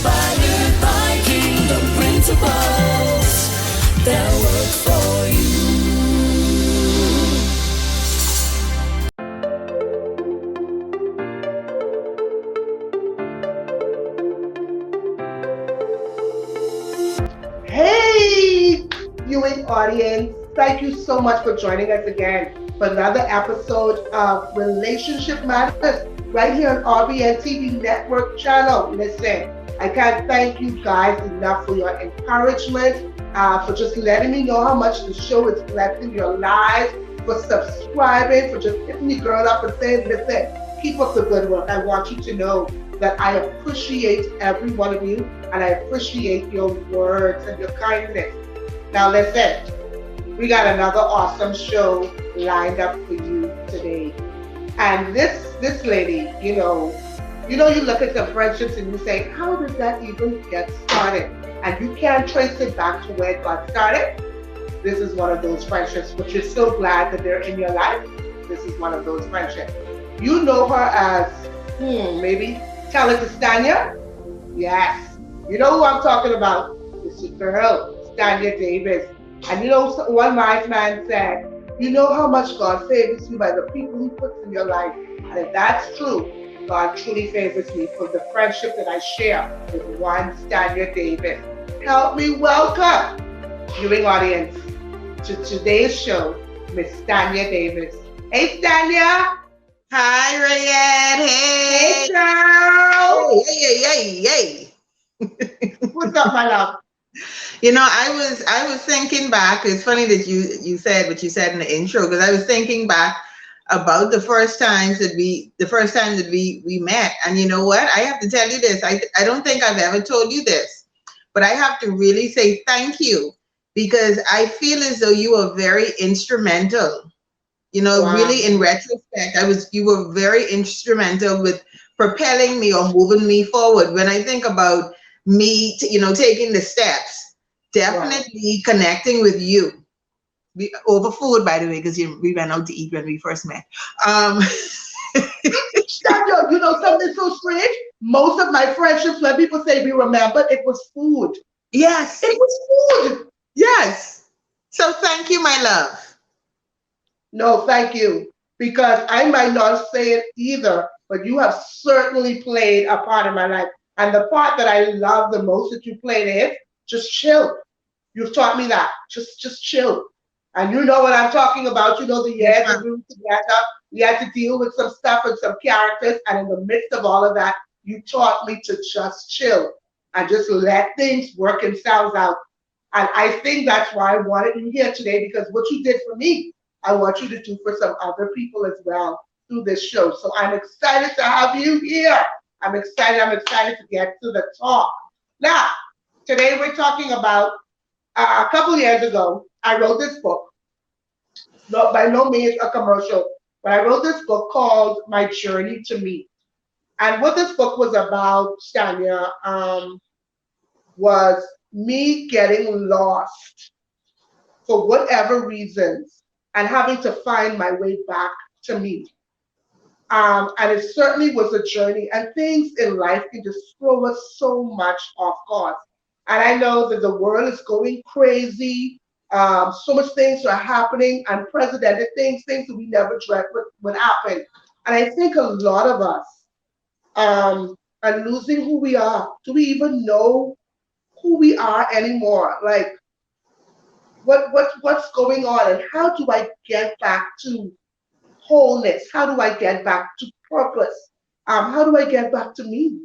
inspired by kingdom principles that work for you. Hey, viewing audience, thank you so much for joining us again for another episode of Relationship Matters right here on RBNTV Network channel. Listen, I can't thank you guys enough for your encouragement, for just letting me know how much the show is blessing your lives, for subscribing, for just hitting the girl up and saying, listen, keep up the good work. I want you to know that I appreciate every one of you, and I appreciate your words and your kindness. Now listen, we got another awesome show lined up for you today. And this lady, you look at the friendships and you say, how did that even get started? And you can't trace it back to where it got started. This is one of those friendships, but you're so glad that they're in your life. This is one of those friendships. You know her as, maybe Untitled Stanya? Yes. You know who I'm talking about? It's your girl, Stanya Davis. And you know, one wise man said, you know how much God favors you by the people He puts in your life. And if that's true, God truly favors me for the friendship that I share with one Stanya Davis. Help me welcome, viewing audience, to today's show, Miss Stanya Davis. Hey, Stanya. Hi, Rayette. Hey. Hey, girl. Hey. What's up, my love? You know, I was thinking back. It's funny that you said what you said in the intro, because I was thinking back about the first time that we met. And you know what? I have to tell you this. I don't think I've ever told you this, but I have to really say thank you, because I feel as though you were very instrumental. You know, wow. Really, in retrospect, you were very instrumental with propelling me or moving me forward. When I think about me, taking the steps, definitely wow. Connecting with you over food, by the way, because we went out to eat when we first met. You know something so strange? Most of my friendships, when people say we remember, it was food. Yes. It was food. Yes. So thank you, my love. No, thank you, because I might not say it either, but you have certainly played a part in my life. And the part that I love the most that you played is just chill. You've taught me that. Just chill. And you know what I'm talking about. You know, the years that we were together, we had to deal with some stuff and some characters. And in the midst of all of that, you taught me to just chill and just let things work themselves out. And I think that's why I wanted you here today, because what you did for me, I want you to do for some other people as well through this show. So I'm excited to have you here. I'm excited to get to the talk. Now, today we're talking about, a couple years ago, I wrote this book. No, by no means a commercial, but I wrote this book called My Journey to Me. And what this book was about, Stanya, was me getting lost for whatever reasons and having to find my way back to me. And it certainly was a journey, and things in life can just throw us so much off course. And I know that the world is going crazy. So much things are happening, unprecedented things that we never dreamt would happen. And I think a lot of us are losing who we are. Do we even know who we are anymore? Like, what's going on, and how do I get back to wholeness? How do I get back to purpose? How do I get back to me?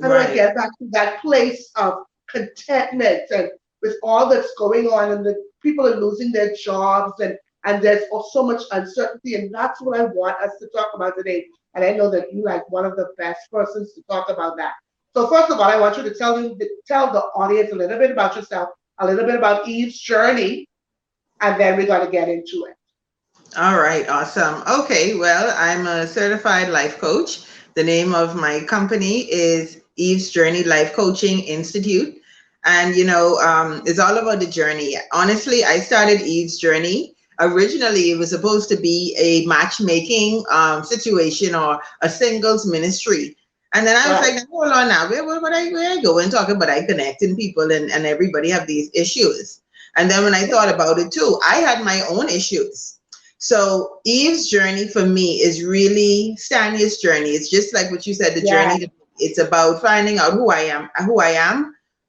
How do I get back to that place of contentment, and with all that's going on, and the people are losing their jobs, and there's so much uncertainty, and that's what I want us to talk about today. And I know that you like one of the best persons to talk about that. So first of all, I want you to tell the audience a little bit about yourself, a little bit about Eve's journey, and then we're going to get into it. All right, awesome. Okay, well, I'm a certified life coach. The name of my company is Eve's Journey Life Coaching Institute. And, it's all about the journey. Honestly, I started Eve's Journey. Originally, it was supposed to be a matchmaking situation or a singles ministry. And then I was Right. like, hold on now, where I go and talk about I connecting people and everybody have these issues. And then when I thought about it too, I had my own issues. So Eve's journey for me is really Stanya's journey. It's just like what you said, the Yeah. journey. It's about finding out who I am,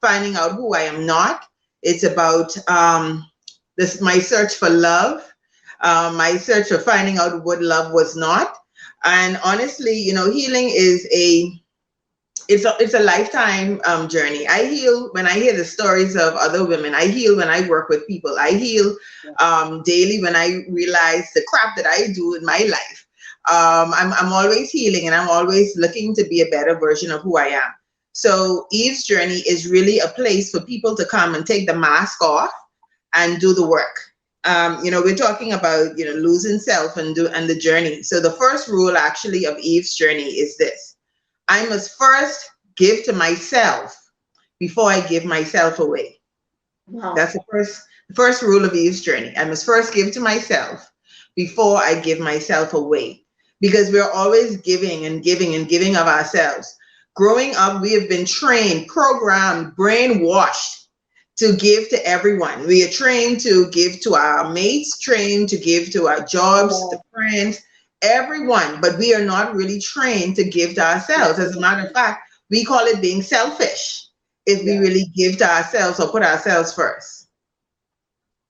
finding out who I am not. It's about this my search for love, my search for finding out what love was not. And honestly, healing is it's a lifetime journey. I heal when I hear the stories of other women. I heal when I work with people. I heal daily when I realize the crap that I do in my life. I'm always healing, and I'm always looking to be a better version of who I am. So Eve's journey is really a place for people to come and take the mask off and do the work. We're talking about losing self and the journey. So the first rule actually of Eve's journey is this: I must first give to myself before I give myself away. Wow. That's the first rule of Eve's journey. I must first give to myself before I give myself away. Because we're always giving and giving and giving of ourselves. Growing up, we have been trained, programmed, brainwashed to give to everyone. We are trained to give to our mates, trained to give to our jobs, to friends, everyone, but we are not really trained to give to ourselves. As a matter of fact, we call it being selfish if we really give to ourselves or put ourselves first.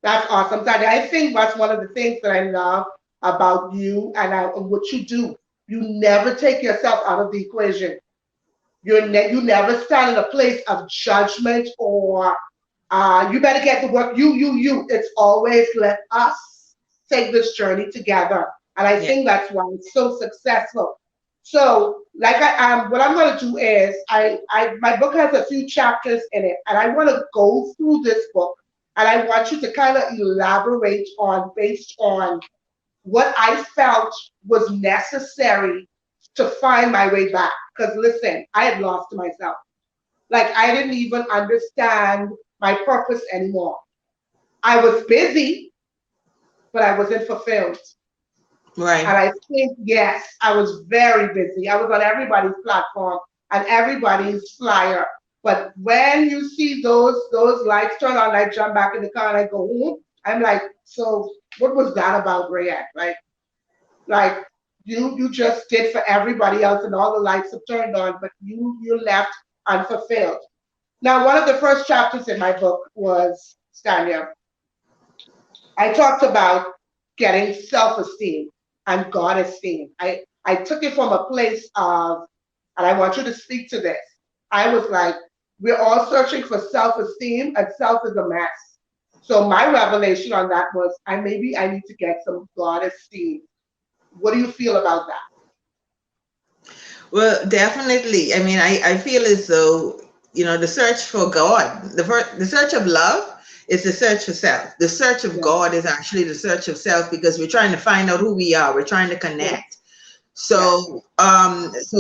That's awesome, Tanya. I think that's one of the things that I love about you and what you do. You never take yourself out of the equation. You never stand in a place of judgment or you better get to work. You. It's always let us take this journey together, and I Yeah. think that's why it's so successful. So, like what I'm going to do is my book has a few chapters in it, and I want to go through this book, and I want you to kind of elaborate on based on what I felt was necessary to find my way back. Because listen, I had lost myself. Like I didn't even understand my purpose anymore. I was busy, but I wasn't fulfilled. Right. And I think, yes, I was very busy. I was on everybody's platform and everybody's flyer. But when you see those lights turn on, I jump back in the car and I go home. I'm like, so what was that about, Rayette? Like you just did for everybody else and all the lights have turned on, but you left unfulfilled. Now, one of the first chapters in my book was Stanya. I talked about getting self-esteem and God esteem. I took it from a place of, and I want you to speak to this. I was like, we're all searching for self-esteem, and self is a mess. So my revelation on that was, I need to get some God esteem. What do you feel about that? Well, definitely. I mean, I feel as though, the search for God, the search of love is the search for self. The search of Yeah, God is actually the search of self because we're trying to find out who we are. We're trying to yeah, connect. yeah, So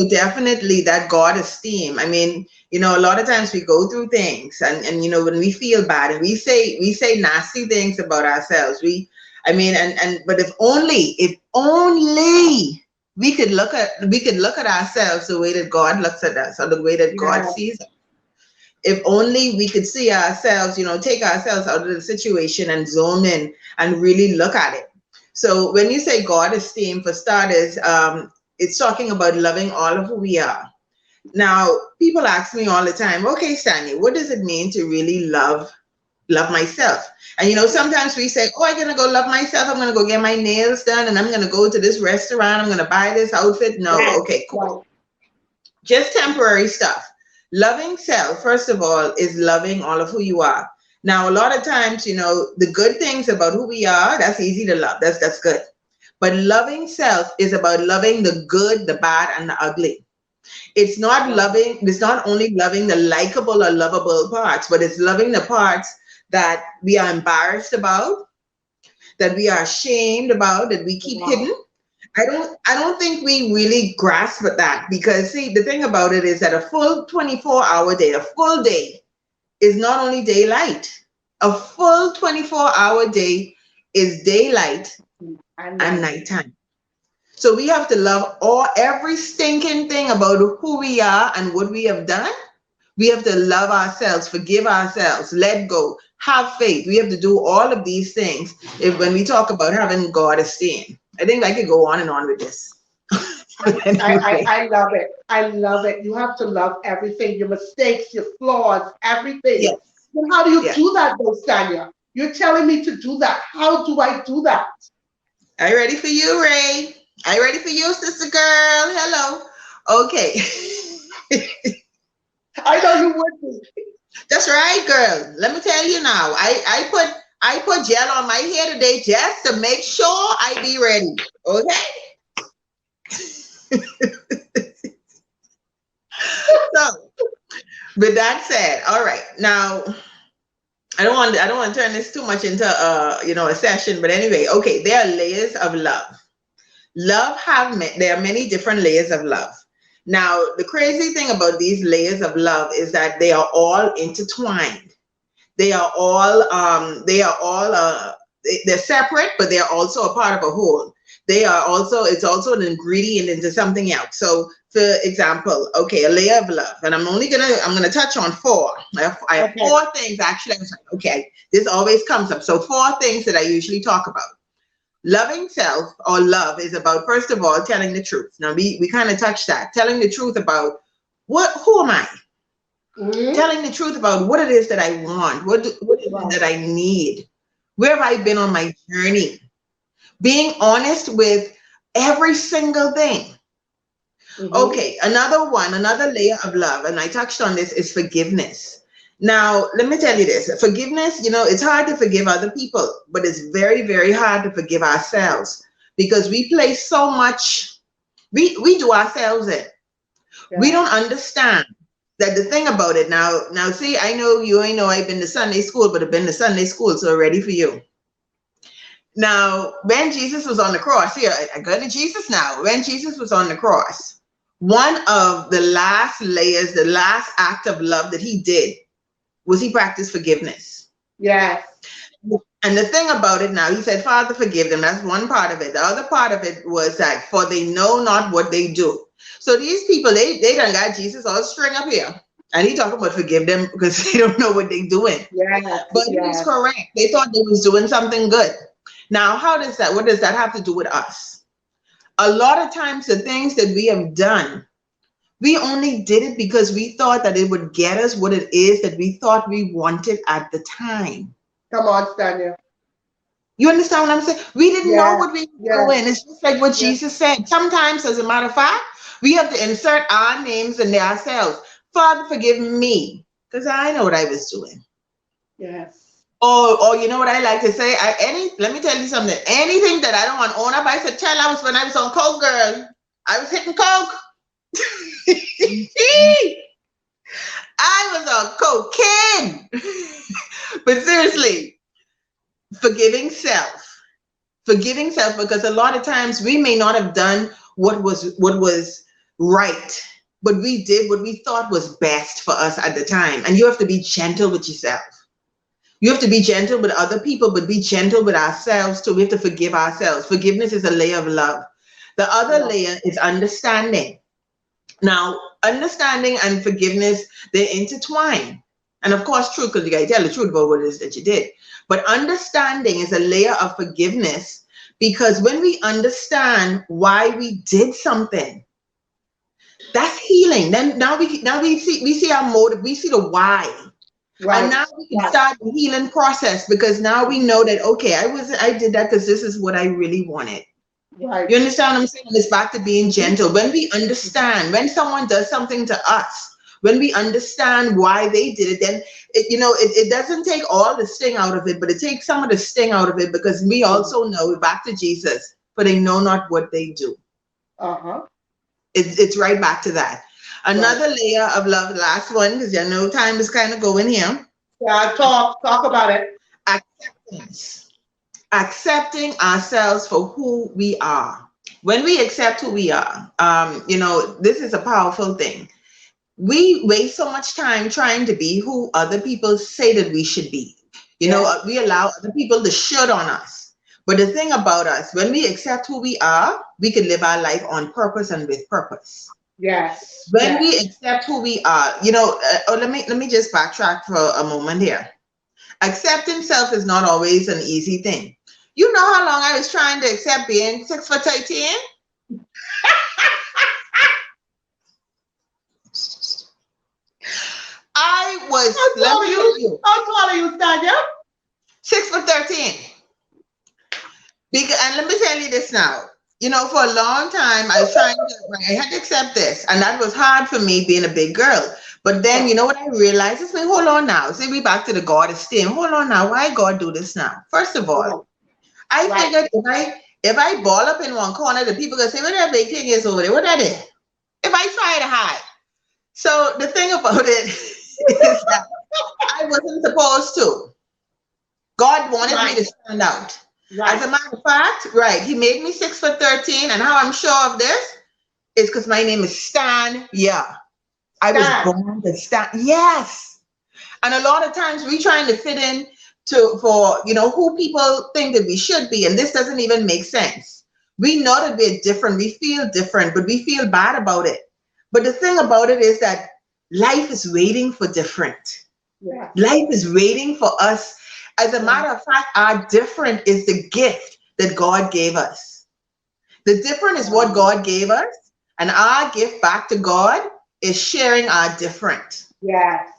definitely that God esteem. I mean, a lot of times we go through things and when we feel bad and we say nasty things about ourselves. I mean, but if only we could look at ourselves the way that God looks at us or the way that God yeah. sees us. If only we could see ourselves, take ourselves out of the situation and zoom in and really look at it. So when you say God esteem, for starters, it's talking about loving all of who we are. Now, people ask me all the time, okay, Stanley, what does it mean to really love myself? And sometimes we say, oh, I'm gonna go love myself. I'm gonna go get my nails done, and I'm gonna go to this restaurant. I'm gonna buy this outfit. No, Yes, okay, right. cool. Just temporary stuff. Loving self, first of all, is loving all of who you are. Now, a lot of times, the good things about who we are, that's easy to love. That's good. But loving self is about loving the good, the bad, and the ugly. It's not only loving the likable or lovable parts, but it's loving the parts that we are embarrassed about, that we are ashamed about, that we keep Wow. hidden. I don't think we really grasp at that because see the thing about it is that a full 24-hour day, a full day is not only daylight. A full 24-hour day is daylight And and night. nighttime. So we have to love every stinking thing about who we are and what we have done. We have to love ourselves, forgive ourselves, let go, have faith. We have to do all of these things when we talk about having God esteem. I think I could go on and on with this. Anyway. I love it. I love it. You have to love everything, your mistakes, your flaws, everything. Yes. But how do you Yes. do that, though, Stanya? You're telling me to do that. How do I do that? Are you ready for you, Ray? Are you ready for you, sister girl? Hello. Okay. I know you would be. That's right, girl. Let me tell you now. I put gel on my hair today just to make sure I be ready. Okay. So, with that said, all right. Now, I don't want to turn this too much into a session, but anyway, okay. There are layers of love. There are many different layers of love. Now, the crazy thing about these layers of love is that they are all intertwined. They're separate, but they're also a part of a whole. It's also an ingredient into something else. So, for example, okay, a layer of love, and I'm gonna touch on four. I have Okay. 4 things actually. I was like, okay, this always comes up. So 4 things that I usually talk about. Loving self or love is about, first of all, telling the truth. Now we kind of touched that. Telling the truth about who am I? Mm-hmm. Telling the truth about what it is that I want, what is it that I need, where have I been on my journey, being honest with every single thing. Mm-hmm. Okay, another layer of love, and I touched on this, is forgiveness. Now, let me tell you this. Forgiveness, it's hard to forgive other people, but it's very, very hard to forgive ourselves because we place so much, we do ourselves in. Yeah. We don't understand that the thing about it now see, I know you ain't know I've been to Sunday school, but I've been to Sunday school, so ready for you. Now, when Jesus was on the cross, here, I go to Jesus now. When Jesus was on the cross, one of the last layers, the last act of love that he did was he practiced forgiveness. Yes. And the thing about it now, he said, Father, forgive them. That's one part of it. The other part of it was that, for they know not what they do. So these people, they done got Jesus all string up here. And he talking about forgive them because they don't know what they're doing. Yes. But he was correct. They thought they was doing something good. Now, what does that have to do with us? A lot of times the things that we have done, we only did it because we thought that it would get us what it is that we thought we wanted at the time. Come on, Stanya. You understand what I'm saying? We didn't know what we were doing. It's just like what Jesus said. Sometimes, as a matter of fact, we have to insert our names in there ourselves. Father, forgive me, because I know what I was doing. Yes. Or you know what I like to say? Let me tell you something. Anything that I don't want to own up, I said, when I was on coke, girl. I was hitting coke. I was on cocaine. But seriously, forgiving self, because a lot of times we may not have done what was right, but we did what we thought was best for us at the time. And you have to be gentle with yourself. You have to be gentle with other people, but be gentle with ourselves too. We have to forgive ourselves. Forgiveness is a layer of love. The other layer is understanding. Now, understanding and forgiveness, they're intertwined. And of course, truth, because you got to tell the truth about what it is that you did. But understanding is a layer of forgiveness, because when we understand why we did something, that's healing. Then now we see our motive, we see the why. Right. And now we can start the healing process, because now we know that, okay, I did that because this is what I really wanted. Right. You understand what I'm saying? It's back to being gentle. When we understand, when someone does something to us, when we understand why they did it, then it doesn't take all the sting out of it, but it takes some of the sting out of it, because we also know, back to Jesus, for they know not what they do. It's right back to that. Another layer of love, last one, because you know time is kind of going here. Yeah, talk about it. Acceptance. Accepting ourselves for who we are. When we accept who we are, this is a powerful thing. We waste so much time trying to be who other people say that we should be. We allow other people to should on us. But the thing about us, when we accept who we are, we can live our life on purpose and with purpose. Yes. When Yes. we accept who we are, let me just backtrack for a moment here. Accepting self is not always an easy thing. You know how long I was trying to accept being 6'13"? I was, How let tall me are tell you? you, How tall are you, Stanya? 6'13". Because, and let me tell you this now. For a long time, I was I had to accept this, and that was hard for me being a big girl. But then, you know what I realized? It's like, hold on now. See, we back to the God esteem. Hold on now. Why God do this now? First of all, I Right. figured if I ball up in one corner, the people gonna say, "What that big thing is over there? What that is?" If I try to hide. So the thing about it is that I wasn't supposed to. God wanted me Right. to stand out. As Right. a matter of fact, right, he made me 6'13", and how I'm sure of this is because my name is Stan. Yeah. I was Stand. born to stand. Yes. And a lot of times we trying to fit in for who people think that we should be, and this doesn't even make sense. We know that we're different, we feel different, but we feel bad about it. But the thing about it is that life is waiting for different. Yeah. Life is waiting for us. As a matter of fact, our different is the gift that God gave us. The different is what God gave us, and our gift back to God is sharing our different. Yes.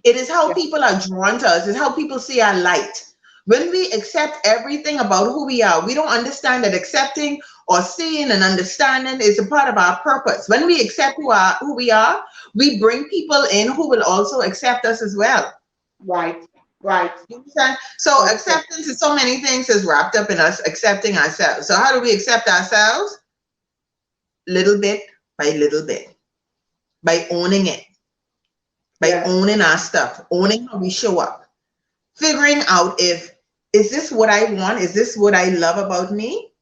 It is how Yes. people are drawn to us. It's how people see our light. When we accept everything about who we are, we don't understand that accepting or seeing and understanding is a part of our purpose. When we accept who we are, we bring people in who will also accept us as well. Right. Right. You understand? So Okay. acceptance is so many things is wrapped up in us accepting ourselves. So how do we accept ourselves? Little bit by little bit, by owning it, by Yes. owning our stuff, owning how we show up, figuring out is this what I want? Is this what I love about me?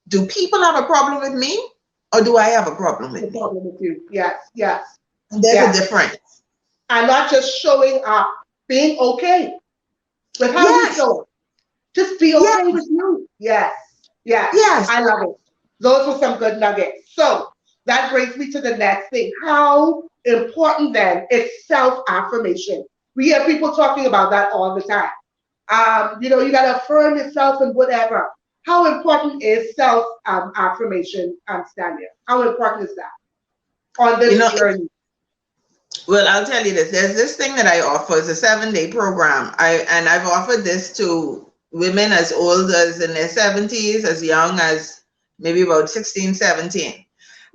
Do people have a problem with me, or do I have a problem No with me? problem with you. Yes. Yes. And there's a Yes. difference. And not just showing up, being okay with how you Yes, show up. Just be yes, okay with you. Yes. Yes. yes. I love it. Those were some good nuggets. So that brings me to the next thing. How important then is self affirmation? We hear people talking about that all the time. You got to affirm yourself and whatever. How important is self affirmation, Stanya? How important is that on You this know, journey? well, I'll tell you this. There's this thing that I offer. It's a 7-day program. I've offered this to women as old as in their 70s, as young as maybe about 16, 17.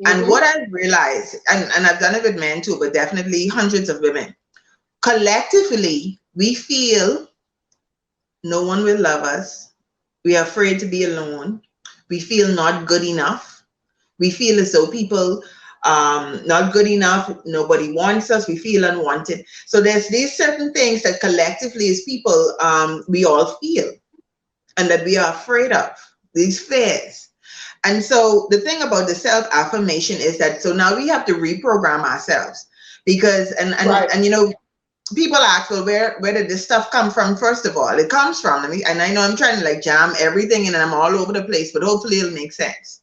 And Mm-hmm. what I've realized, and I've done it with men too, but definitely hundreds of women, collectively, we feel no one will love us. We are afraid to be alone. We feel not good enough. We feel as though people not good enough. Nobody wants us. We feel unwanted. So there's these certain things that collectively as people we all feel and that we are afraid of, these fears. And so the thing about the self-affirmation is that so now we have to reprogram ourselves because Right. and people ask, well, where did this stuff come from? First of all, it comes from me, and I know I'm trying to like jam everything in and I'm all over the place, but hopefully it'll make sense.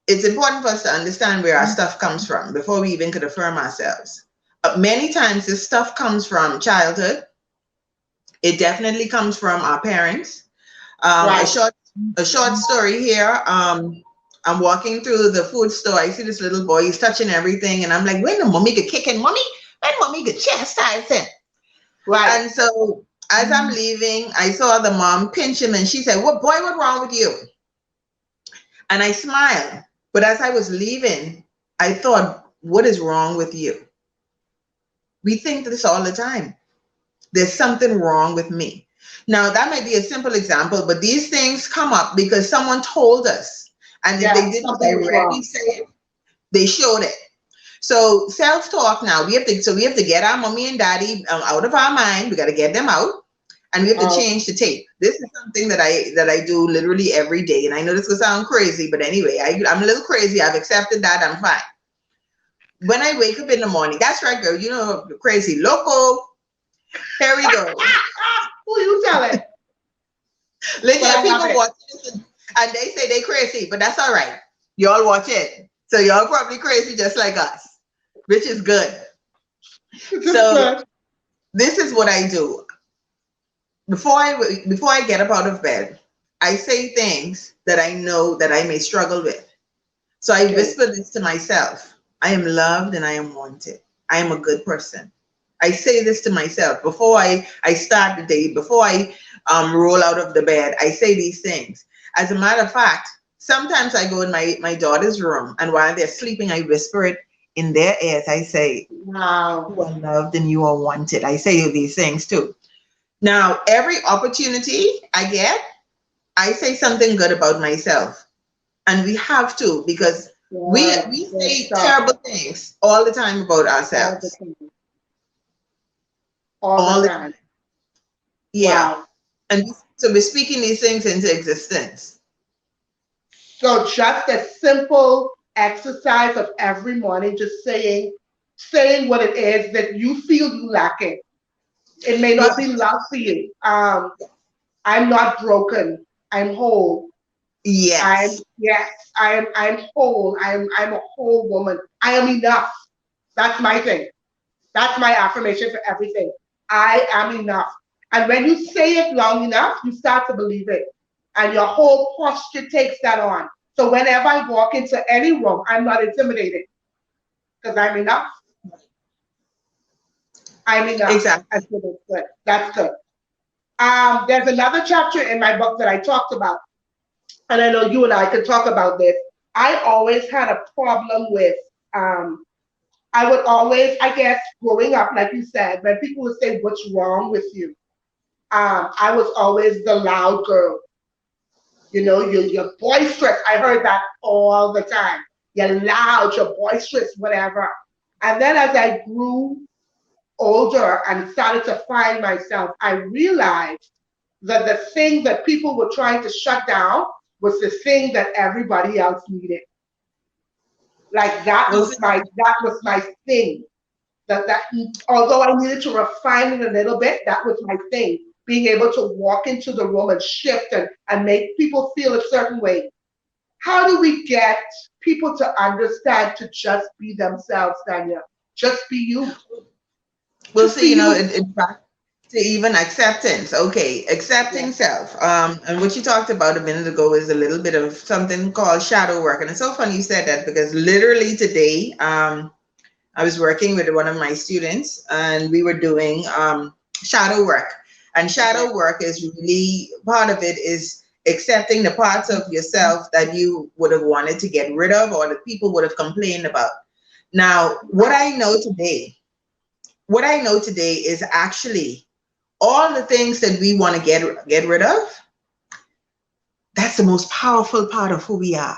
It's important for us to understand where our stuff comes from before we even could affirm ourselves. Many times this stuff comes from childhood. It definitely comes from our parents. A Right. short story here. I'm walking through the food store. I see this little boy. He's touching everything, and I'm like, "When the mommy get kicking, mommy? When mommy get chastised him?" Right. And so as I'm leaving, I saw the mom pinch him, and she said, "What boy? What wrong with you?" And I smiled. But as I was leaving, I thought, "What is wrong with you?" We think this all the time. There's something wrong with me. Now, that might be a simple example, but these things come up because someone told us. And if they Yes. didn't Something was directly wrong. say it, they showed it. So self-talk now, we have to get our mommy and daddy out of our mind. We got to get them out, and we have to Oh. change the tape. This is something that I do literally every day. And I know this will sound crazy, but anyway, I'm a little crazy. I've accepted that. I'm fine. When I wake up in the morning, that's right, girl. You know, crazy loco. Here we go. Who you telling? Look But I at love people it. watch this and they say they crazy, but that's all right. Y'all watch it. So y'all probably crazy just like us, which is good. This is So good. this is what I do. Before I get up out of bed, I say things that I know that I may struggle with. So I Okay. whisper this to myself. I am loved and I am wanted. I am a good person. I say this to myself before I start the day, before I roll out of the bed. I say these things. As a matter of fact, sometimes I go in my daughter's room and while they're sleeping, I whisper it in their ears. I say, Wow. you are loved and you are wanted. I say these things too. Now, every opportunity I get, I say something good about myself. And we have to because Good. we Good say stuff. terrible things all the time about All the ourselves. time. All the All the time. time. Yeah. Wow. And so we're speaking these things into existence. So just a simple exercise of every morning, just saying what it is that you feel you lacking. It may Yeah. not be love for you. I'm not broken. I'm whole. I'm Yes. yes. I'm whole. I'm a whole woman. I am enough. That's my thing. That's my affirmation for everything. I am enough. And when you say it long enough, you start to believe it. And your whole posture takes that on. So whenever I walk into any room, I'm not intimidated because I'm enough. I'm enough. Exactly. And so that's good. That's good. There's another chapter in my book that I talked about, and I know you and I can talk about this. I always had a problem with um, I would always, I guess, growing up, like you said, when people would say, "What's wrong with you?" I was always the loud girl. You're boisterous. I heard that all the time. You're loud, you're boisterous, whatever. And then as I grew older and started to find myself, I realized that the thing that people were trying to shut down was the thing that everybody else needed. Like Well, see, that was my thing. That although I needed to refine it a little bit, that was my thing. Being able to walk into the room and shift and make people feel a certain way. How do we get people to understand to just be themselves, Danya? Just be you. well, Just be see, you. in fact, to even acceptance. Okay, accepting Yes. self. And what you talked about a minute ago is a little bit of something called shadow work. And it's so funny you said that because literally today, I was working with one of my students and we were doing shadow work. And Okay. shadow work is really part of it is accepting the parts of yourself that you would have wanted to get rid of or that people would have complained about. Now, what I know today is actually all the things that we want to get rid of, that's the most powerful part of who we are.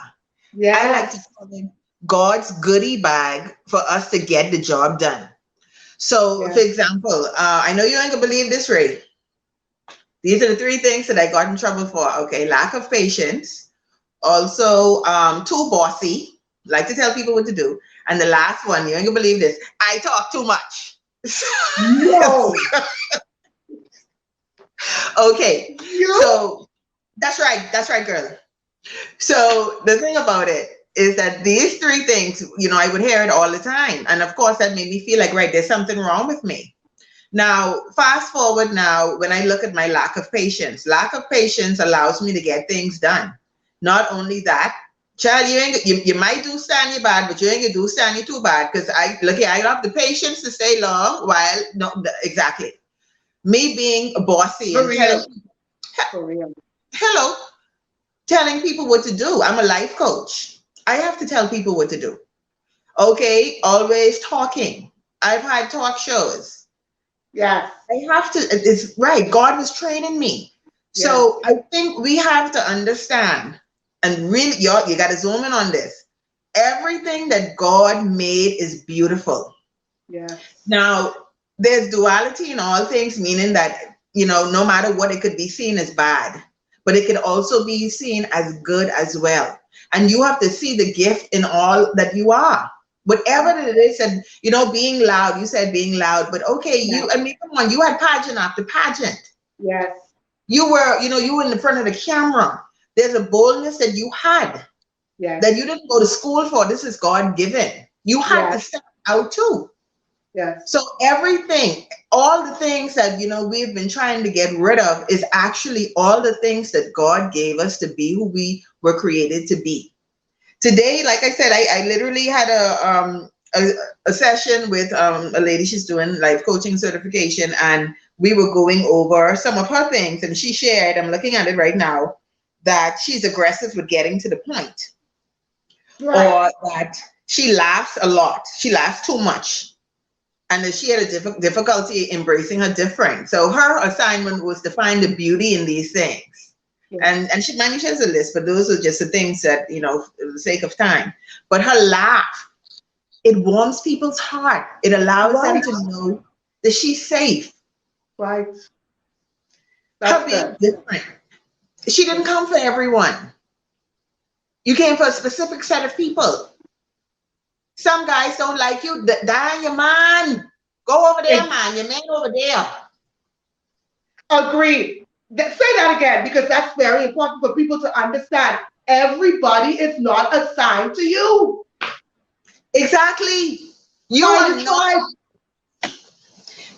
I like to Yes. call it God's goodie bag for us to get the job done. So, for Yes. example, I know you ain't gonna believe this, Ray. These are the three things that I got in trouble for. Okay, lack of patience, also too bossy, like to tell people what to do, and the last one, you ain't gonna believe this, I talk too much. No. Okay, You. so that's right, girl. So the thing about it is that these three things, I would hear it all the time. And of course, that made me feel like, right, there's something wrong with me. Now, fast forward now, when I look at my lack of patience allows me to get things done. Not only that, child, you might do stand you bad, but you ain't gonna do stand you too bad. Because I have the patience to stay long while, no, exactly. Me being bossy For and telling real. people, For real. hello, telling people what to do. I'm a life coach. I have to tell people what to do. Okay, always talking. I've had talk shows. Yes. I have to, it's right. God was training me. Yes. So I think we have to understand and really, you got to zoom in on this. Everything that God made is beautiful. Yes. Now, there's duality in all things, meaning that, no matter what, it could be seen as bad, but it can also be seen as good as well. And you have to see the gift in all that you are. Whatever it is, and being loud, you said being loud, but okay, Yes. I mean, come on, you had pageant after pageant. Yes. You were, you were in the front of the camera. There's a boldness that you had Yes. that you didn't go to school for. This is God given. You had to Yes. step out too. Yes. So everything, all the things that, we've been trying to get rid of is actually all the things that God gave us to be who we were created to be. Today, like I said, I literally had a session with a lady. She's doing life coaching certification, and we were going over some of her things, and she shared, I'm looking at it right now, that she's aggressive with getting to the point, Right. or that she laughs a lot. She laughs too much, and that she had a difficulty embracing her difference. So her assignment was to find the beauty in these things. Yes. And she manages a list, but those are just the things that, for the sake of time. But her laugh, it warms people's heart. It allows them Right. to know that she's safe. Right. Her That's being good. different. She didn't come for everyone. You came for a specific set of people. Some guys don't like you. Die your man. Go over there, man. Your man over there. Agreed. Say that again, because that's very important for people to understand. Everybody is not assigned to you. Exactly. You Find are your not. tribe.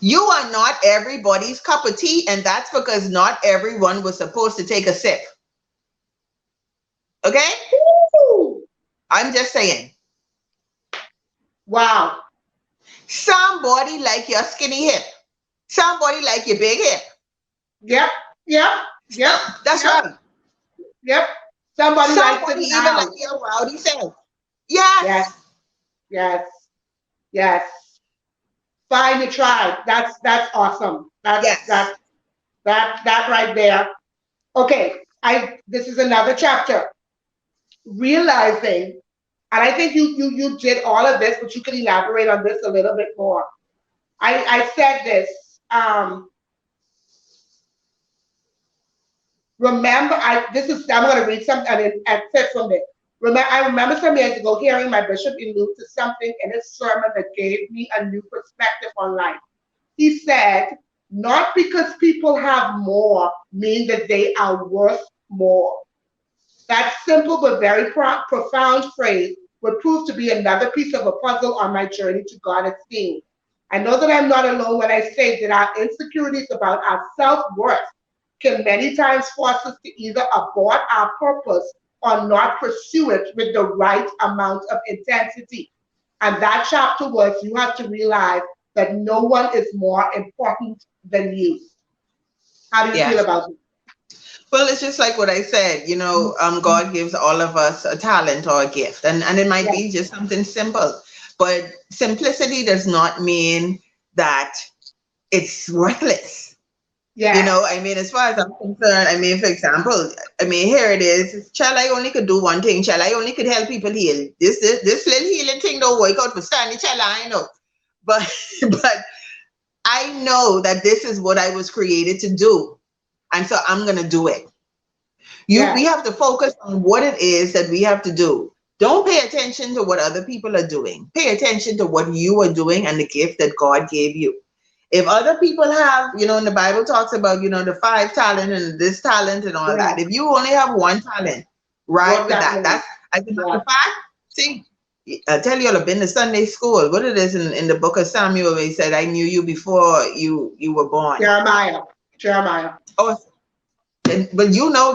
You are not everybody's cup of tea, and that's because not everyone was supposed to take a sip. Okay? Woo! I'm just saying. Wow. Somebody like your skinny hip. Somebody like your big hip. Yep. Yep. Yep. That's Yep. right. Yep. Somebody likes Somebody it even loud. like your rowdy self. Yes. Yes. Yes. Yes. Find your tribe. That's awesome. Yes. That right there. Okay. This is another chapter. Realizing, and I think you did all of this, but you can elaborate on this a little bit more. I said this. Remember, I'm going to read something and said from it. I remember some years ago hearing my bishop allude to something in his sermon that gave me a new perspective on life. He said, not because people have more mean that they are worth more. That simple but very profound phrase would prove to be another piece of a puzzle on my journey to God esteem. I know that I'm not alone when I say that our insecurities about our self-worth can many times force us to either abort our purpose or not pursue it with the right amount of intensity. And that chapter was, you have to realize that no one is more important than you. How do you Yeah. feel about it? Well, it's just like what I said, God gives all of us a talent or a gift, and it might Yes. be just something simple, but simplicity does not mean that it's worthless. Yes. I mean, as far as I'm concerned, I mean, for example, I mean, here it is. Child, I only could do one thing. Child, I only could help people heal. This little healing thing don't work out for Stanley. Child, I know, but but I know that this is what I was created to do, and so I'm gonna do it. We Yes. have to focus on what it is that we have to do. Don't pay attention to what other people are doing. Pay attention to what you are doing and the gift that God gave you. If other people have, and the Bible talks about, the 5 talent and this talent and all that. Yes. If you only have one talent, ride Work with that that. one. That's, as a matter Yes. of fact, see, I tell you all, I've been to Sunday school. What it is in the book of Samuel, where he said, I knew you before you were born. Jeremiah. Jeremiah. Oh, but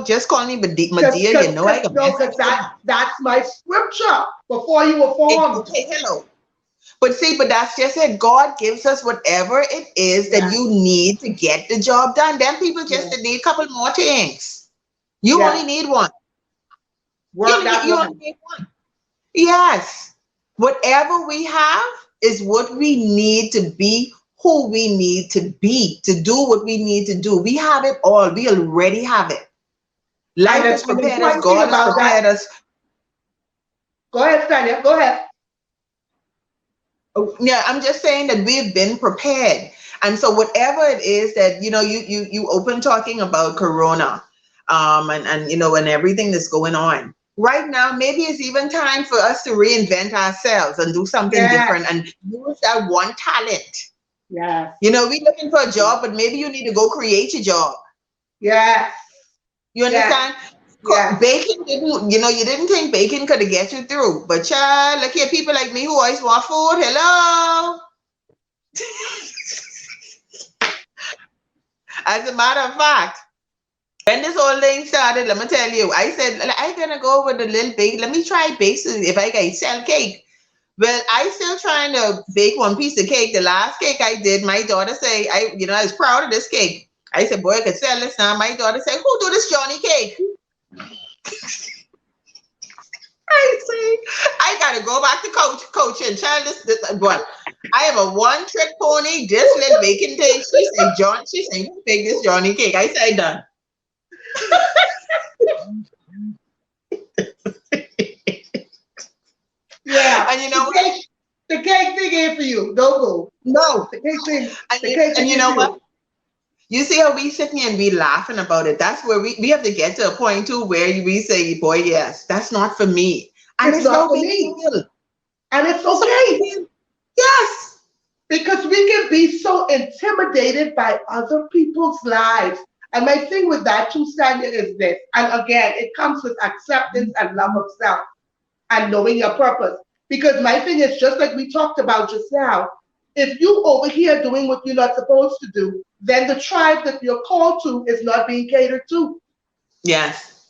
just call me my Because dear, I can no, mess because up. that's my scripture before you were formed. Okay, hello. But see, but that's just it. God gives us whatever it is that Yes. you need to get the job done. Then people just Yes. need a couple more things. You only Yes. need one. Work that You only one. need one. Yes. Whatever we have is what we need to be, who we need to be, to do what we need to do. We have it all. We already have it. And Life has the prepared us. important thing God has about that, prepared us. go ahead, Stanya. Go ahead. Yeah, I'm just saying that we've been prepared. And so whatever it is that, you open talking about Corona, and everything that's going on. Right now, maybe it's even time for us to reinvent ourselves and do something Yes. different and use that one talent. Yes. We're looking for a job, but maybe you need to go create your job. Yes. You Yes. understand? Yes. Baking didn't, you didn't think baking could get you through. But child, look here, people like me who always want food. Hello. As a matter of fact, when this whole thing started, let me tell you, I said, I'm gonna go with a little bake. Let me try bake if I can sell cake. Well, I still trying to bake one piece of cake. The last cake I did, my daughter say, I was proud of this cake. I said, boy, I could sell this now. My daughter said, who do this Johnny cake? I say, I gotta go back to coach and tell this one. I am a one trick pony, this little baking thing. She said, who bake this Johnny cake? I said, done. Yeah. And you know what? The cake thing ain't for you. Don't go. No. The cake thing. And The cake thing you ain't know for what? you. You see how we sitting here and we laughing about it. That's where we have to get to a point too where we say, boy, yes, that's not for me. And It's it's not no for big me. deal. And it's It's no big okay. deal. Yes. Because we can be so intimidated by other people's lives. And my thing with that too, Stanya, is this. And again, it comes with acceptance and love of self and knowing your purpose. Because my thing is just like we talked about just now, if you over here doing what you're not supposed to do, then the tribe that you're called to is not being catered to. Yes.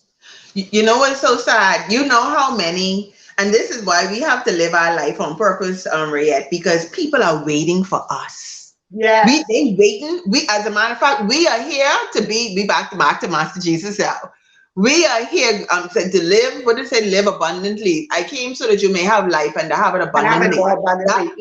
You know what's so sad? You know how many, and this is why we have to live our life on purpose, Rayette, because people are waiting for us. Yes. They waiting. As a matter of fact, we are here to be back to Master Jesus now. We are here said to live. What did it say? Live abundantly. I came so that you may have life and to have it And have it abundantly. more abundantly.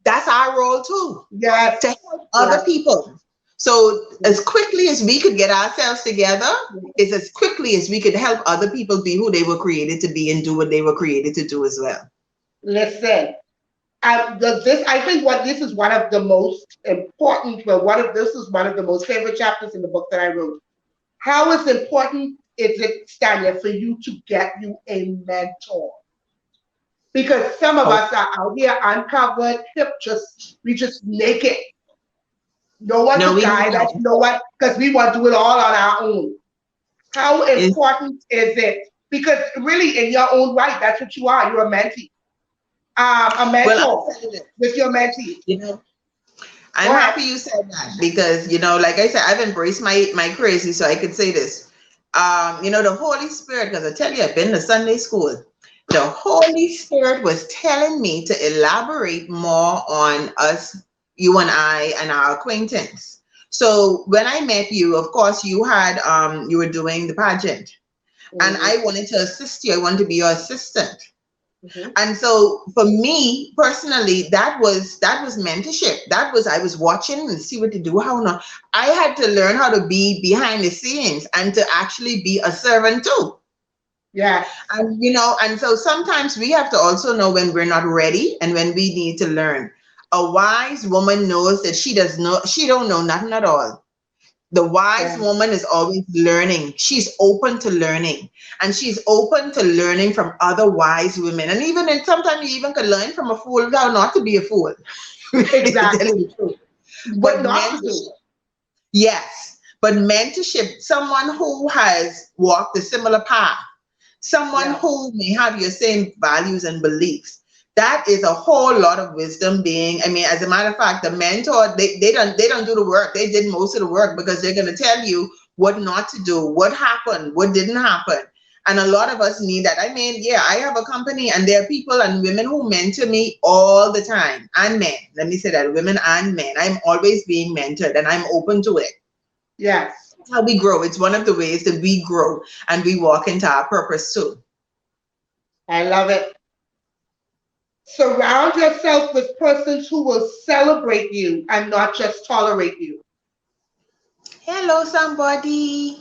That's our role too, Yes. to help other Yes. people. So as quickly as we could get ourselves together, is as quickly as we could help other people be who they were created to be and do what they were created to do as well. Listen, I think what this is one of the most important. Well, this is one of the most favorite chapters in the book that I wrote. How is important is it, Stanya, for you to get you a mentor? Because some of Oh, us are out here uncovered, we just naked. No one no, to we guide us, know. no one, because we want to do it all on our own. How It's, important is it? Because really, in your own right, that's what you are. You're a mentee, a well, mentor I'll tell you this. with your mentee. You know, Go I'm ahead. happy you said that because like I said, I've embraced my crazy, so I could say this. The Holy Spirit, because I tell you, I've been to Sunday school. The Holy Spirit was telling me to elaborate more on us, you and I, and our acquaintance. So when I met you, of course, you were doing the pageant, and Mhm, I wanted to assist you. I wanted to be your assistant. mhm. And so for me personally, that was mentorship. I was watching and see what to do, how not. I had to learn how to be behind the scenes and to actually be a servant too. Yes. And so sometimes we have to also know when we're not ready and when we need to learn. A wise woman knows that she don't know nothing at all. The wise Yes. woman is always learning. She's open to learning, and she's open to learning from other wise women. And sometimes you even could learn from a fool without not to be a fool. To tell Exactly. you the truth. What But not to do. mentorship, yes. But mentorship, someone who has walked a similar path, someone Yes. who may have your same values and beliefs. That is a whole lot of wisdom being. I mean, as a matter of fact, the mentor, they don't do the work. They did most of the work because they're going to tell you what not to do, what happened, what didn't happen. And a lot of us need that. I mean, yeah, I have a company and there are people and women who mentor me all the time, and men. Let me say that, women and men. I'm always being mentored and I'm open to it. Yes. That's how we grow. It's one of the ways that we grow and we walk into our purpose too. I love it. Surround yourself with persons who will celebrate you and not just tolerate you. Hello, somebody.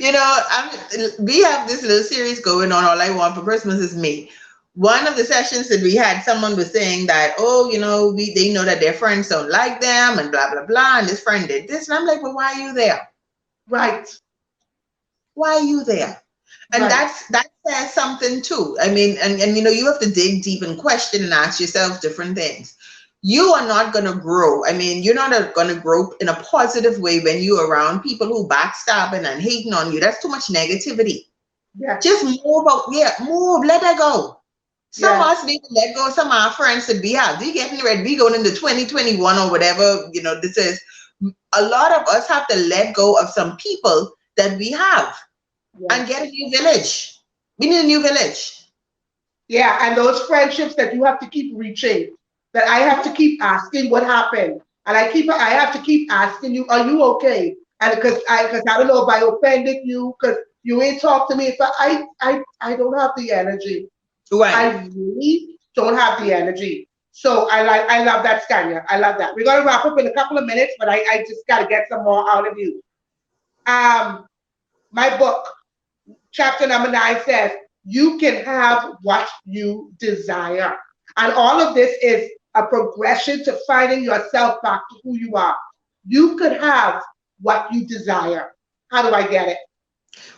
We have this little series going on. All I want for Christmas is me. One of the sessions that we had, someone was saying that, oh, they know that their friends don't like them and blah blah blah, and this friend did this, and I'm like, well, why are you there? Right. Why are you there? And Right. that says something too. I mean, and you have to dig deep and question and ask yourself different things. you are not going to grow. I mean, you're not going to grow in a positive way when you're around people who backstabbing and hating on you. That's too much negativity. Yeah. Just move out. Yeah, move. Let it go. Some of Yeah. us need to let go of some of our friends that we have. We getting ready. We going into 2021 or whatever, this is. A lot of us have to let go of some people that we have and Yeah. get a new village. We need a new village. Yeah. And those friendships that you have to keep reaching, that I have to keep asking what happened. And I have to keep asking you, are you okay? And because I don't know if I offended you, because you ain't talk to me. If I don't have the energy. Right. I really don't have the energy. So I love that, Scania. I love that. We're gonna wrap up in a couple of minutes, but I just gotta get some more out of you. Um, my book, chapter number 9 says, you can have what you desire. And all of this is a progression to finding yourself back to who you are. You could have what you desire. How do I get it?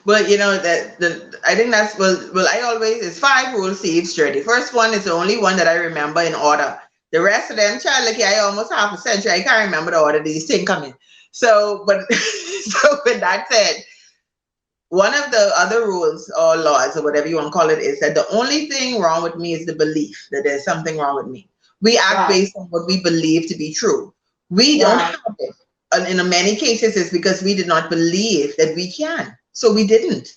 Well, that I think that's I always it's 5 rules to each journey. First one is the only one that I remember in order. The rest of them, child, like I almost half a century. I can't remember the order these things come in. So, but so with that said, one of the other rules or laws or whatever you want to call it is that the only thing wrong with me is the belief that there's something wrong with me. We act Wow. based on what we believe to be true. We don't Wow. have it. And in many cases, it's because we did not believe that we can. So we didn't.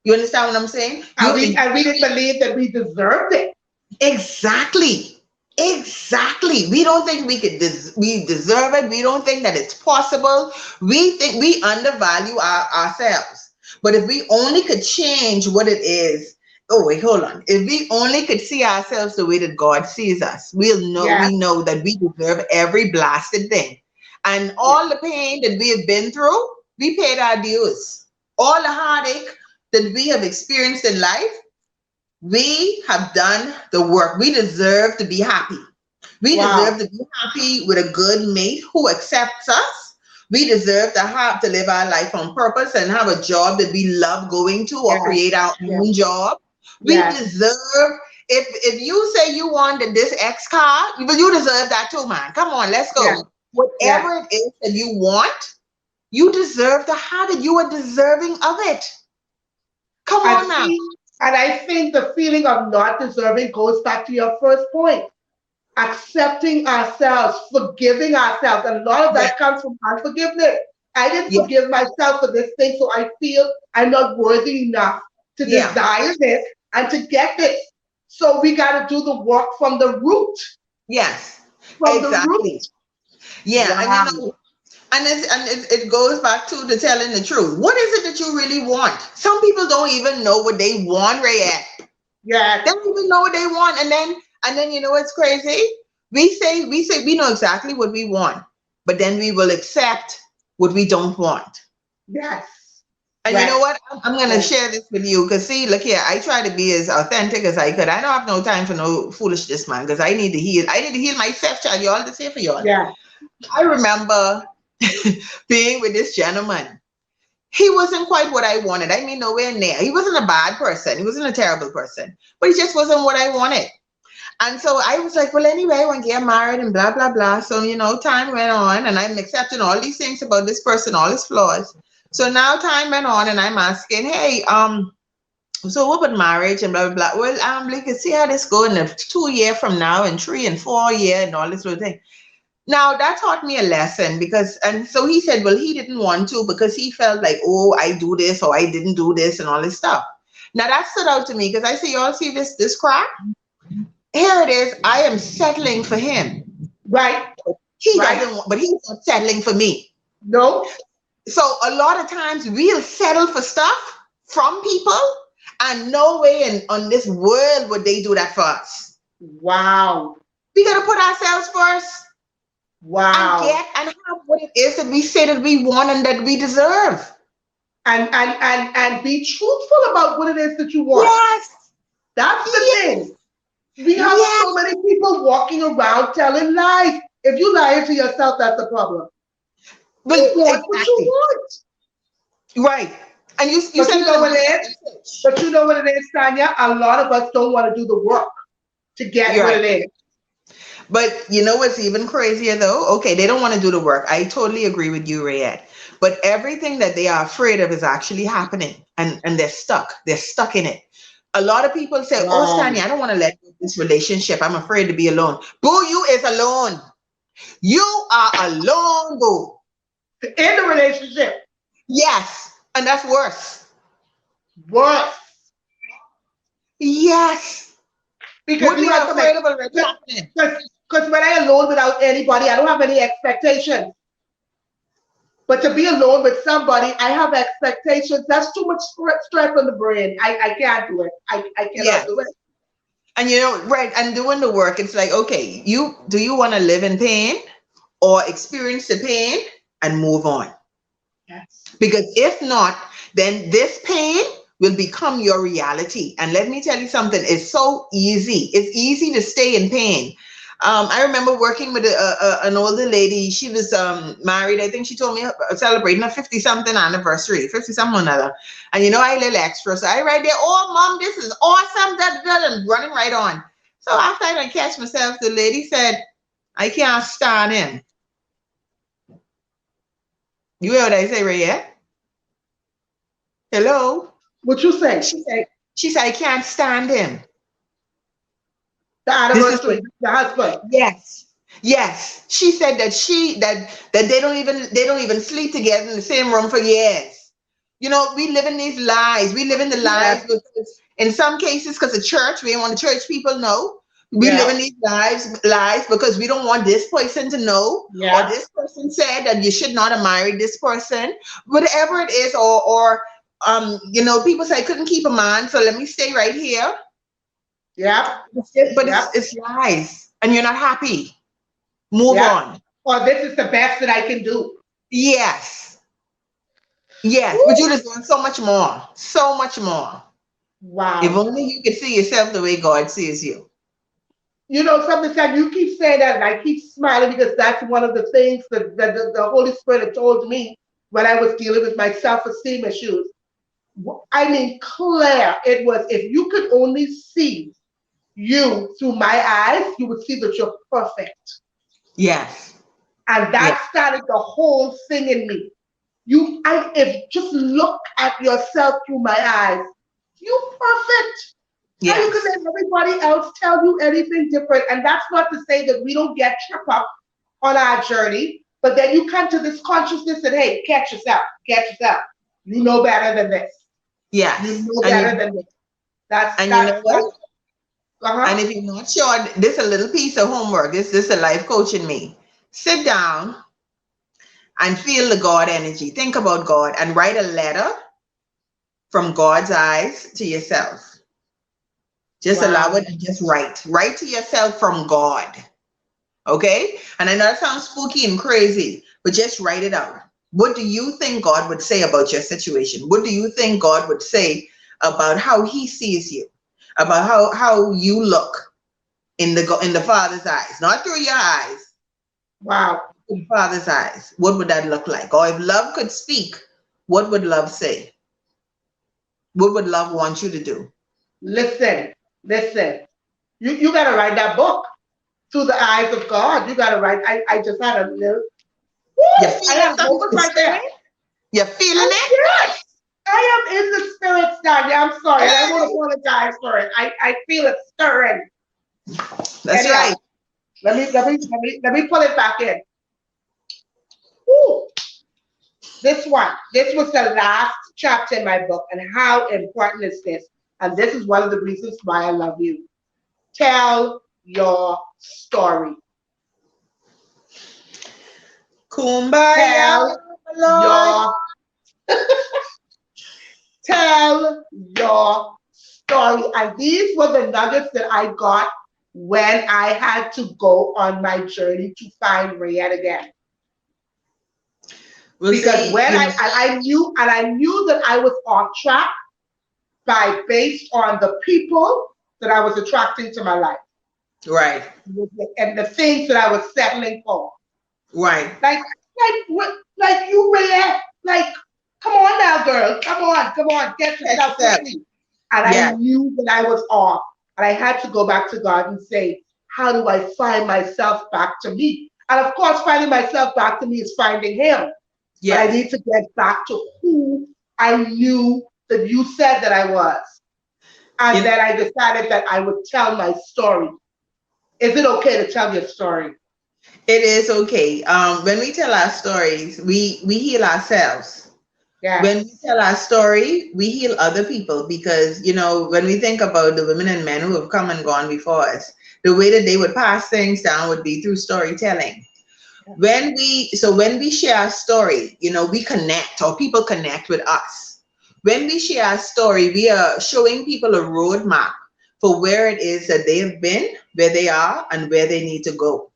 You understand what I'm saying? And we didn't believe that we deserved it. Exactly. Exactly. We don't think we deserve it. We don't think that it's possible. We think we undervalue ourselves. But if we only could change what it is, oh wait, hold on. If we only could see ourselves the way that God sees us, Yeah. we know that we deserve every blasted thing. And Yeah. all the pain that we have been through, we paid our dues. All the heartache that we have experienced in life, we have done the work. We deserve to be happy. We deserve Wow. to be happy with a good mate who accepts us. We deserve to have to live our life on purpose and have a job that we love going to or Yes. create our Yes. own job. We Yes. deserve, if you say you wanted this X car, you deserve that too, man. Come on, let's Yes. go. Yes. Whatever it is that you want, you deserve to have it. You are deserving of it. Come And on now. see, and I think the feeling of not deserving goes back to your first point. Accepting ourselves, forgiving ourselves. And a lot of Yeah, that comes from unforgiveness. I didn't yeah, forgive myself for this thing, so I feel I'm not worthy enough to yeah. desire this and to get this. So we got to do the work from the root. Yes, From the root. exactly. Yeah, and Wow. it goes back to the telling the truth. What is it that you really want? Some people don't even know what they want, Rayette. Yes. They don't even know what they want, and then you know what's crazy? We say we know exactly what we want, but then we will accept what we don't want. Yes. And you know Yes. what? I'm gonna Yes. share this with you because see, look here, I try to be as authentic as I could. I don't have no time for no foolishness, man, because I need to heal. I need to heal myself, child. Y'all to say for y'all. Yes. I remember being with this gentleman. He wasn't quite what I wanted. I mean, nowhere near. He wasn't a bad person. He wasn't a terrible person, but he just wasn't what I wanted. And so I was like, well, anyway, I want to get married and blah, blah, blah. So, time went on and I'm accepting all these things about this person, all his flaws. So now time went on and I'm asking, hey, so what about marriage and blah, blah, blah. Well, like, see how this going in 2 years from now and 3 and 4 years and all this sort of thing. Now that taught me a lesson and so he said, well, he didn't want to because he felt like, oh, I do this or I didn't do this and all this stuff. Now that stood out to me because I say, y'all see this crap? Here it is. I am settling for him. Right. He Right. doesn't want, but he's not settling for me. No. So a lot of times we'll settle for stuff from people and no way on this world would they do that for us. Wow. We got to put ourselves first. And Wow. get and have what it is that we say that we want and that we deserve. And be truthful about what it is that you want. Yes. That's the Yes. thing. We have Yes. so many people walking around telling lies. If you lie to yourself, that's the problem. But You want what you exactly. want. Right. And you But said you it know in what the it is? message. But you know what it is, Tanya? A lot of us don't want to do the work to get You're what right. it is. But you know what's even crazier though? Okay, they don't want to do the work. I totally agree with you, Rayette. But everything that they are afraid of is actually happening, and they're stuck. They're stuck in it. A lot of people say, "Oh, Wow. Stanya, I don't want to let go of this relationship. I'm afraid to be alone." Boo, you is alone. You are alone, boo. In the relationship. Yes, and that's worse. Worse. Yes. Because Would you be have some afraid of a rejection. because when I alone without anybody, I don't have any expectations. But to be alone with somebody, I have expectations. That's too much stress on the brain. I can't do it. I cannot Yes. do it. And you know, right, and doing the work, it's like, okay, you want to live in pain or experience the pain and move on? Yes. Because if not, then this pain will become your reality. And let me tell you something, it's so easy. It's easy to stay in pain. I remember working with an older lady. She was married. I think she told me celebrating her 50 something anniversary, 50 something or another. And you know, I little extra. So I right there, oh, mom, this is awesome, da, da, da, and running right on. So after I done catch myself, the lady said, I can't stand him. You hear what I say, Rayette? Hello? What you say? She said, I can't stand him. The This is anniversary, the husband. yes. Yes. She said that they don't even sleep together in the same room for years. You know, we live in these lies. We live in the lies Yes. because in some cases, because of church, we don't want the church people know. We live Yeah. in these lies because we don't want this person to know, or Yeah. this person said that you should not have married this person, whatever it is, or people say I couldn't keep a man, so let me stay right here. Yep. But it's Yep. it's lies, and you're not happy. Move Yep. on. Or this is the best that I can do. Yes, yes, but Woo. you just want so much more, so much more. If Wow. only you could see yourself the way God sees you. You know, something that you keep saying that, and I keep smiling because that's one of the things that the Holy Spirit had told me when I was dealing with my self-esteem issues. I mean, clear it was. If you could only see you through my eyes, you would see that you're perfect. Yes, And yes, that started the whole thing in me. If just look at yourself through my eyes, you perfect. How you can yes, let everybody else tell you anything different? And that's not to say that we don't get tripped up on our journey, but then you come to this consciousness that hey, catch yourself, catch yourself. You know better than this. You yes. know And better you than this. That's and you that's know what? that's uh-huh. And if you're not sure, this is a little piece of homework. This is a life coach in me. Sit down and feel the God energy. Think about God and write a letter from God's eyes to yourself. Just allow Wow. it and just write. Write to yourself from God. Okay? And I know that sounds spooky and crazy, but just write it out. What do you think God would say about your situation? What do you think God would say about how he sees you? About how you look in the Father's eyes, not through your eyes, Wow. in the Father's eyes. What would that look like? Or if love could speak, what would love say? What would love want you to do? Listen, listen. You gotta write that book through the eyes of God. You gotta write. I just had a little You're woo! I feeling had something moments in the right there. spirit? You're feeling Oh, it? yes, I am in the spirit, Stanya. I'm sorry, and I won't apologize for it. I feel it stirring. That's Anyhow, right. let me pull it back in. Woo. This was the last chapter in my book, and how important is this? And this is one of the reasons why I love you. Tell your story. Kumbaya, Tell Lord. your tell your story. And these were the nuggets that I got when I had to go on my journey to find Rayette again. We'll Because see, when I knew that I was off track by based on the people that I was attracting to my life right, and the things that I was settling for. right. Like you, Rayette, like, come on now, girl, come on, get Catch yourself yourself. quickly. And I Yes, knew that I was off, and I had to go back to God and say, how do I find myself back to me? And of course, finding myself back to me is finding him. But I need to get back to who I knew that you said that I was. And then I decided that I would tell my story. Is it okay to tell your story? It is okay. When we tell our stories, we heal ourselves. Yeah. When we tell our story, we heal other people because, you know, when we think about the women and men who have come and gone before us, the way that they would pass things down would be through storytelling. When we share our story, you know, we connect, or people connect with us. When we share our story, we are showing people a roadmap for where it is that they have been, where they are, and where they need to go.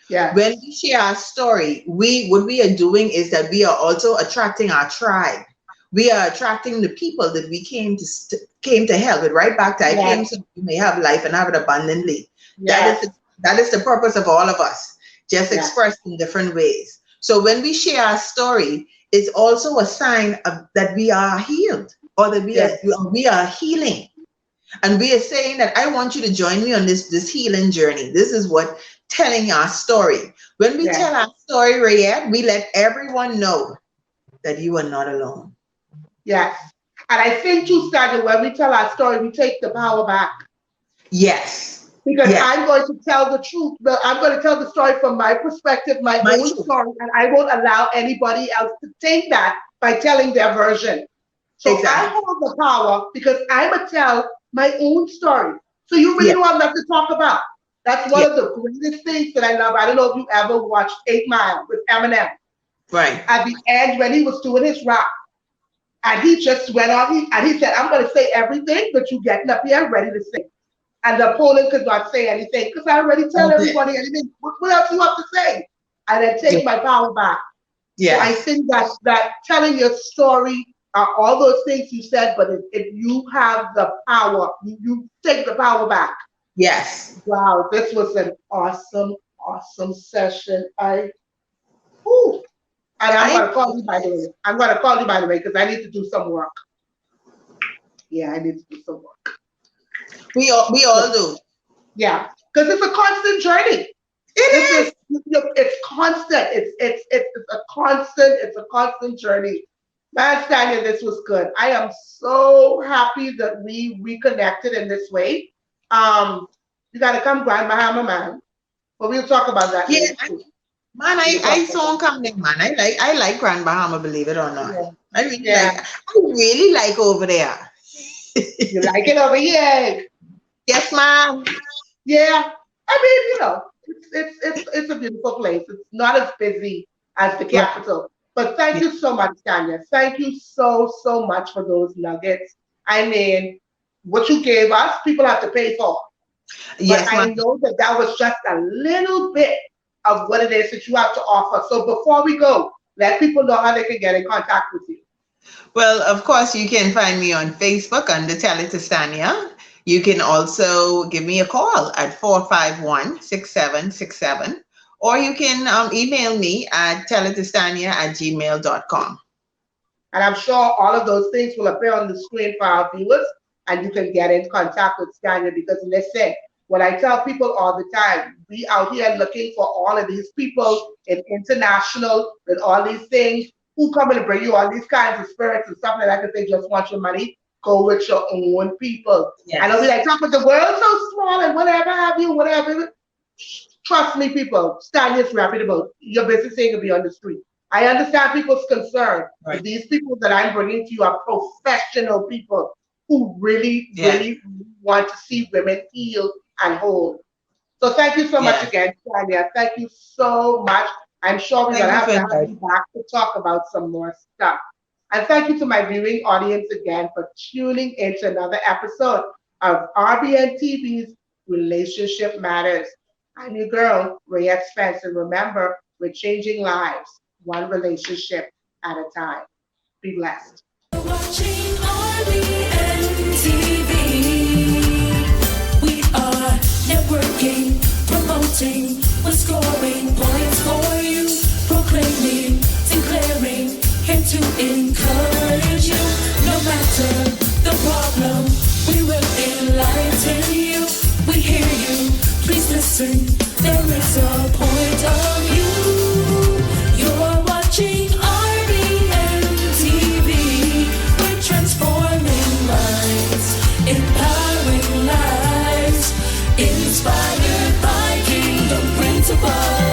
Yeah. When we share our story, what we are doing is that we are also attracting our tribe. We are attracting the people that we came to help. It right back to I came so you may have life and have it abundantly. Yes. That is the purpose of all of us, just expressed in different ways. So when we share our story, it's also a sign of that we are healed, or that we are healing. And we are saying that I want you to join me on this healing journey. This is what telling our story. When we tell our story, Rayette, we let everyone know that you are not alone. Yes. And I think too, Stanya, when we tell our story, we take the power back. Yes. Because I'm going to tell the truth. I'm going to tell the story from my perspective, my own story, and I won't allow anybody else to take that by telling their version. So I hold the power because I'm going to tell my own story. So you really know what to talk about. That's one of the greatest things that I love. I don't know if you ever watched 8 Mile with Eminem. Right. At the end, when he was doing his rap, and he just went on, and he said, I'm going to say everything, but you getting up here ready to sing. And the opponent could not say anything because I already tell everybody anything. What else you have to say? And then take my power back. Yeah. So I think that telling your story, all those things you said, but if you have the power, you take the power back. Yes. Wow, this was an awesome session. And I'm going to call you, by the way. I'm going to call you, by the way, because I need to do some work. Yeah, I need to do some work. We all do. Yeah, because it's a constant journey. It's constant. It's a constant journey. Man, Stanya, this was good. I am so happy that we reconnected in this way. You got to come grind my hammer, man. But we'll talk about that later. Man, I saw him come there, man. I like Grand Bahama, believe it or not. Yeah. I really like over there. You like it over here? Yes, ma'am. Yeah. I mean, you know, it's a beautiful place. It's not as busy as the capital. But thank you so much, Tanya. Thank you so much for those nuggets. I mean, what you gave us, people have to pay for. Yes, but I know that was just a little bit of what it is that you have to offer. So before we go, let people know how they can get in contact with you. Well, of course, you can find me on Facebook under Untitled Chapter. You can also give me a call at 451-6767, or you can email me at untiltedchapter@gmail.com. And I'm sure all of those things will appear on the screen for our viewers, and you can get in contact with Stanya because listen, what I tell people all the time, we out here looking for all of these people in international with all these things who come and bring you all these kinds of spirits and stuff like that because they just want your money. Go with your own people. Yes. I know we like talk about the world so small and whatever have you, whatever. Trust me, people, Stanya's reputable. Your business ain't gonna be on the street. I understand people's concern, but these people that I'm bringing to you are professional people who really want to see women heal and whole. So thank you so much again, Stanya. Thank you so much. I'm sure we're gonna have to have you back to talk about some more stuff. And thank you to my viewing audience again for tuning into another episode of RBNTV's Relationship Matters. I'm your girl, Rayette Spence, and remember, we're changing lives, one relationship at a time. Be blessed. Watching RBNTV. We are networking, promoting, we're scoring points for you, proclaiming, declaring, here to encourage you. No matter the problem, we will enlighten you. We hear you. Please listen, there is a point of view. You're watching RBNTV. We're transforming minds, empowering lives, inspired by kingdom principles.